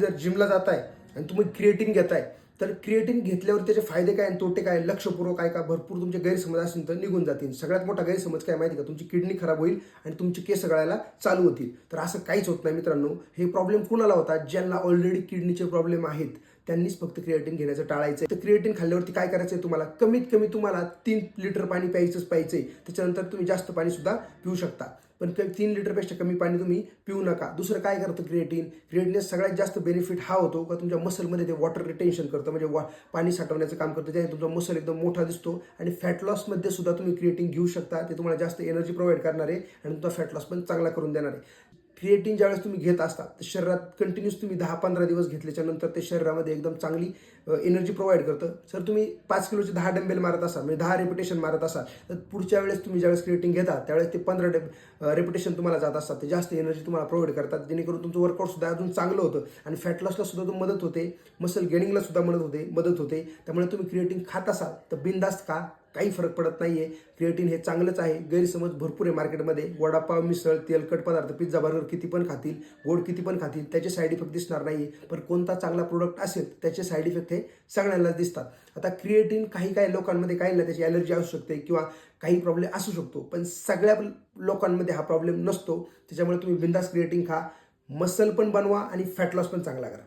जर जिमला जाताय आणि तुम्ही क्रिएटिन घेताय, तर क्रिएटिन घेतल्यावर त्याचे फायदे काय आणि तोटे काय, लक्षपूर्वक ऐका. भरपूर तुमचे गैरसमज असतील तर निघून जातील. सगळ्यात मोठा गैरसमज काय माहिती का, तुमची किडनी खराब होईल आणि तुमचे केस गळायला चालू होतील. तर असं काहीच होत नाही मित्रांनो. हे प्रॉब्लेम कुणाला होता, ज्यांना ऑलरेडी किडनीचे प्रॉब्लेम आहेत त्यांनीच फक्त क्रिएटिन घेण्याचं टाळायचं. तर क्रिएटिन खाल्ल्यावरती काय करायचंय, तुम्हाला कमीत कमी तुम्हाला 3 लिटर पाणी प्यायचंय. त्याच्यानंतर तुम्ही जास्त पाणी सुद्धा पिऊ शकता, पण 3 लिटरपेक्षा कमी पाणी तुम्ही पिऊ नका. दुसरं काय करतं क्रिएटिनने सगळ्यात जास्त बेनिफिट हा होतो का तुमच्या मसलमध्ये ते वॉटर रिटेन्शन करतं, म्हणजे पाणी साठवण्याचं काम करतं. त्याने तुमचा मसल एकदम मोठा दिसतो. आणि फॅट लॉसमध्ये सुद्धा तुम्ही क्रिएटिन घेऊ शकता. ते तुम्हाला जास्त एनर्जी प्रोव्हाइड करणार आहे आणि तुमचा फॅट लॉस पण चांगला करून देणार आहे. क्रिएटिन ज्यावेळेस तुम्ही घेत असता तर शरीरात कंटिन्यूस तुम्ही 10-15 दिवस घेतल्याच्या नंतर ते शरीरामध्ये एकदम चांगली एनर्जी प्रोव्हाइड करतं. सर तुम्ही 5 किलोचे 10 डंबेल मारत असाल, म्हणजे 10 रेपिटेशन मारत असाल, तर पुढच्या वेळेस तुम्ही ज्यावेळेस क्रिएटिन घेता त्यावेळेस ते 15 रेपिटेशन तुम्हाला जात असतात. ते जास्त एनर्जी तुम्हाला प्रोव्हाइड करतात, जेणेकरून तुमचं वर्कआउट सुद्धा अजून चांगलं होतं आणि फॅट लॉसला सुद्धा मदत होते, मसल गेनिंगला सुद्धा मदत होते. त्यामुळे तुम्ही क्रिएटिन खात असाल तर बिनधास्त खा, काही फरक पडत नाहीये. क्रिएटिन हे चांगलंच आहे. गैरसमज भरपूर आहे मार्केटमध्ये. वडापाव, मिसळ, तेलकट पदार्थ, पिझ्झा, बर्गर किती पण खातील, गोड किती पण खातील, त्याचे साईड इफेक्ट दिसणार नाही. पण कोणता चांगला प्रोडक्ट असेल त्याचे साईड इफेक्ट हे सगळ्यांनाच दिसतात. आता क्रिएटिन काही लोकांमध्ये काही ना त्याची ॲलर्जी असू शकते किंवा काही प्रॉब्लेम असू शकतो, पण सगळ्या लोकांमध्ये हा प्रॉब्लेम नसतो. त्याच्यामुळे तुम्ही बिंदास क्रिएटिन खा, मसल पण बनवा आणि फॅट लॉस पण चांगला करा.